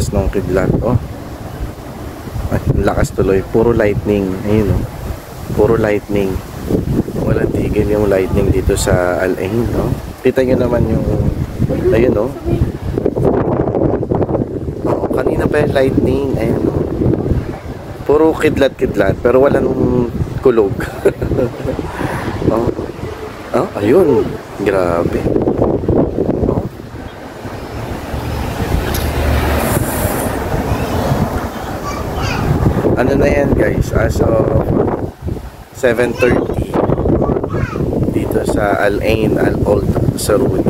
lakas ng kidlat. Oh. Ay, lakas tuloy. Puro lightning. Ayun oh. Puro lightning. Walang tigil yung lightning dito sa Al Ain, no? Kita nyo naman yung ayun oh. Oh, kanina pa yung lightning. Ayun oh. Puro kidlat-kidlat pero walang kulog. Oh. Oh, ayun. Grabe. Oh. Ano na yan guys? As of 7:30 dito sa Al Ain, Al Old Saruj.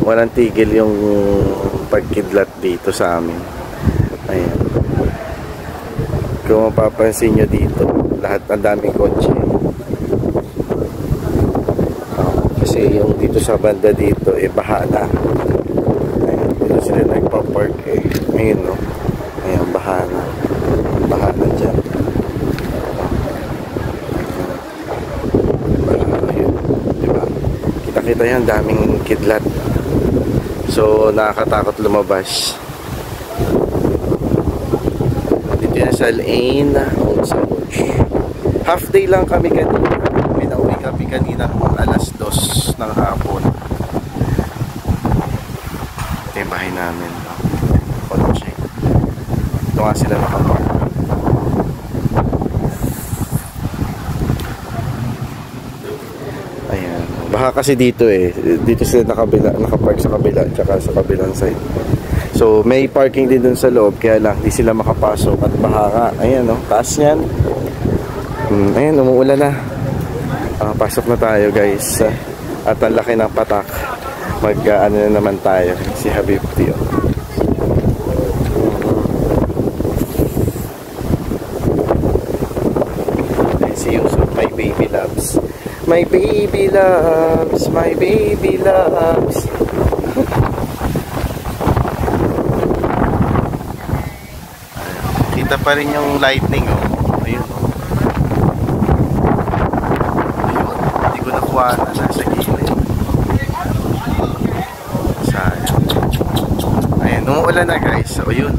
Walang tigil yung pagkidlat dito sa amin. Ayan. Kung mapapansin nyo dito, lahat ng daming kotse. Kasi yung dito sa banda dito, baha na. Ayan, dito sila nagpa-park Ayun no. Ayan, baha na. Baha na dyan. Kita yan, daming kidlat. So nakakatakot lumabas. Dito yan sa Al Ain, half day lang kami kanina. Pinauwi kami kanina mga alas 2 ng hapon. Ito yung bahay namin. Kotse. Ito nga sila nakapark. Baha kasi dito dito sila nakapark sa kabila tsaka sa kabilang side. So may parking din dun sa loob kaya lang di sila makapasok at baha nga. Ayan no, taas yan. Ayan, umuulan na. Pasok na tayo guys. At ang laki ng patak. Ano na naman tayo. Si Habibti si Yusuf, my baby loves. My baby loves, my baby loves. Kita pa rin yung lightning oh. Ayun oh. Ayun, hindi ko nakuha na nasa gilid. Sayang. Ayun, umuulan na guys. So yun,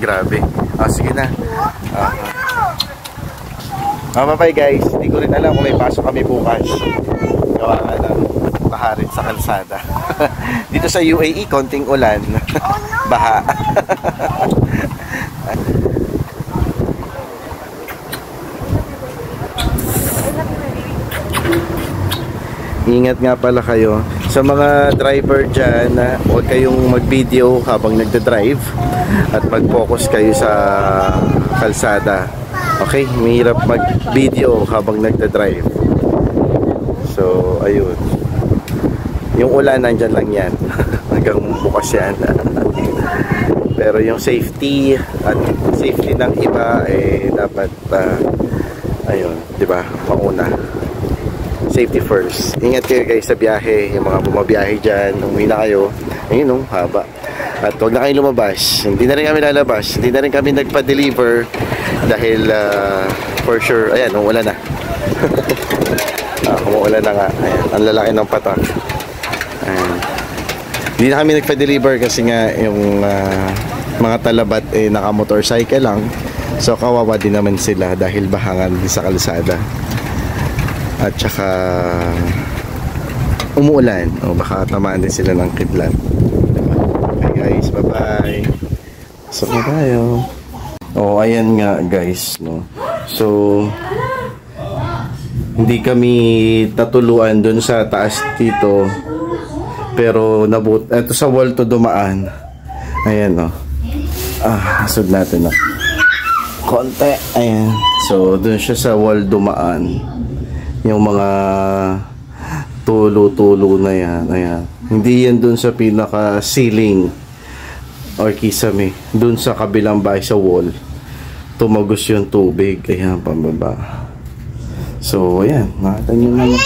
grabe. Sige na. Bye guys, hindi ko rin alam kung may pasok kami bukas. Gawa nga ng baharin sa kalsada. Dito sa UAE, konting ulan. Baha. Ingat nga pala kayo. Sa mga driver dyan, huwag kayong mag-video habang nagda-drive at mag-focus kayo sa kalsada. Okay, mahirap mag-video habang nagda-drive. So, ayun. Yung ulan, nandyan lang yan. Hanggang bukas yan. Pero yung safety at safety ng iba, dapat, ayun, di ba, mauna. Safety first. Ingat kayo guys sa biyahe. Yung mga bumabiyahe dyan, umuwi na kayo. Ayun, haba. At huwag na kayong lumabas. Hindi na rin kami lalabas. Hindi na rin kami nagpa-deliver. Dahil for sure, ayan, umuulan na. Umuulan na nga. Ayan, ang lalaki ng patak. Ayan. Hindi na kami nagpa-deliver kasi nga yung mga talabat naka-motorcycle lang. So kawawa din naman sila dahil bahangan sa kalsada. At saka umuulan. O baka tamaan din sila ng kidlat. Okay guys, bye-bye. Pasok na tayo. Ayan nga guys, no. So hindi kami tatuluan dun sa taas dito. Pero eto sa wall to dumaan. Ayan no. Hasod natin no. Konti. Ayan. So dun siya sa wall dumaan. Yung mga tulo-tulo na yan. Ayan. Hindi yan dun sa pinaka ceiling or kisame. Dun sa kabilang bahay sa wall. Tumagos yung tubig. Ayan, pambaba. So, ayan. Nakita nyo naman.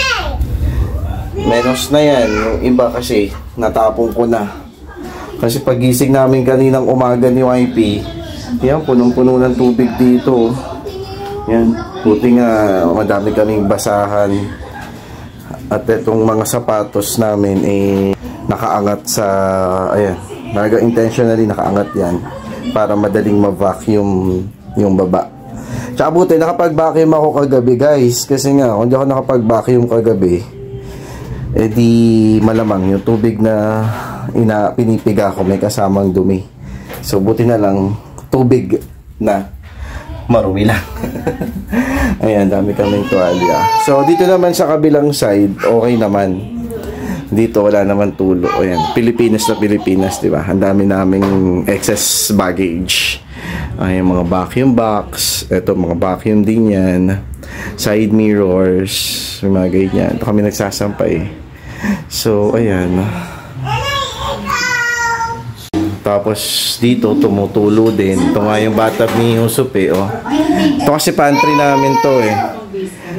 Menos na yan. Yung iba kasi, natapong ko na. Kasi pagising namin kaninang umaga ni YP, yan, punong-puno ng tubig dito. Yan. Buti nga, madami kaming basahan. At itong mga sapatos namin, nakaangat sa, ayan, intentionally nakaangat yan para madaling ma-vacuum yung baba. Tsaka buti, nakapag-vacuum ako kagabi guys, kasi nga, kung di ako nakapag-vacuum kagabi, di malamang yung tubig na pinipiga ko may kasamang dumi. So buti na lang tubig na marumi lang. Ayan, dami kaming tuwalya. So dito naman sa kabilang side, okay naman. Dito wala naman tulo. Ayan, Pilipinas na Pilipinas, di ba? Ang dami naming excess baggage. Ayan, mga vacuum box. Ito, mga vacuum din yan. Side mirrors. May mga ganyan. Ito kami nagsasampay. So, ayan. Tapos dito tumutulo din. Ito nga yung bathtub ni Yusup eh, oh. Ito kasi pantry namin to eh.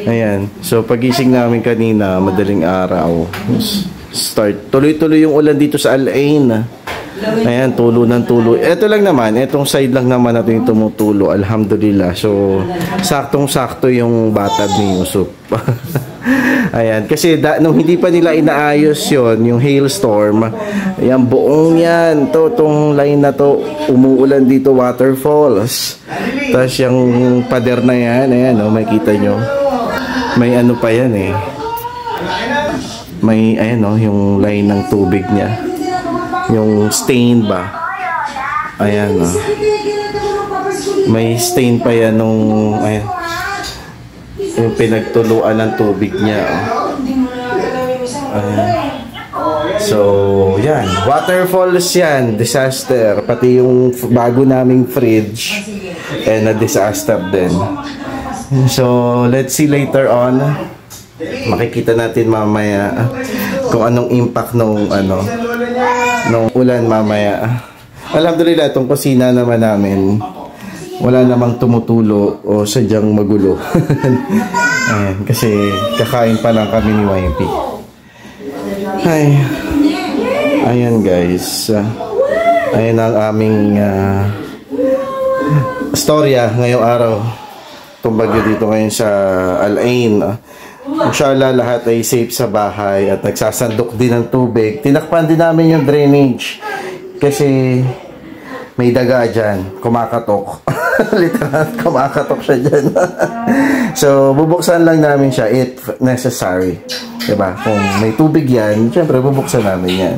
Ayan. So pagising namin kanina, madaling araw. Start. Tuloy-tuloy yung ulan dito sa Al-Ain. Ayan, tulo ng tulo. Ito lang naman, itong side lang naman natin yung tumutulo. Alhamdulillah. So saktong-sakto yung bathtub ni Yusup. Ayan, kasi nung hindi pa nila inaayos yon yung hailstorm, ayan, buong yan, itong line na to, umuulan dito, waterfalls. Tapos yung pader na yan, ayan, oh, makikita nyo, may ano pa yan eh, may, ayan, oh, yung line ng tubig niya, yung stain ba, ayan, oh, may stain pa yan nung, ayan, yung pinagtuluan ng tubig niya, oh. Ayan. So yan, waterfalls yan, disaster, pati yung bago naming fridge na disaster din. So let's see later on, makikita natin mamaya kung anong impact nung nung ulan mamaya. Alhamdulillah, itong kusina naman namin wala namang tumutulo o sadyang magulo. Ayan, kasi kakain pa lang kami ni YP. Ay, ayan guys, ayan ang aming storya ngayong araw. Itong bagyo dito ngayon sa Al-Ain. Inshallah lahat ay safe sa bahay at nagsasandok din ng tubig. Tinakpan din namin yung drainage kasi may daga dyan, kumakatok. Literal, kumakatok siya dyan. So, bubuksan lang namin siya if necessary. Diba? Kung may tubig yan, syempre bubuksan namin yan.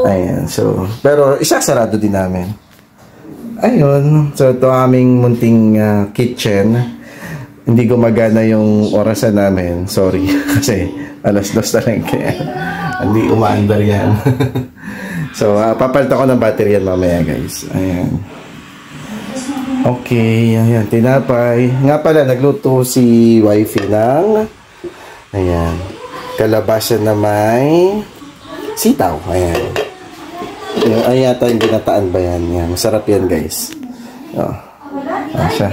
Ayan, so, pero isasarado din namin. Ayun, so ito aming munting kitchen. Hindi gumagana yung orasan namin. Sorry, kasi alas 2 na lang kaya hindi umaandar yan. So, papalitan ko ng battery yan mamaya guys. Ayan. Okay, ayan, tinapay. Nga pala, nagluto si wifey ng, ayan, kalabasa na may sitaw. Ayan. Yung ay yata yung binataan ba yan? Yan, masarap yan guys. Oh. Ayan siya.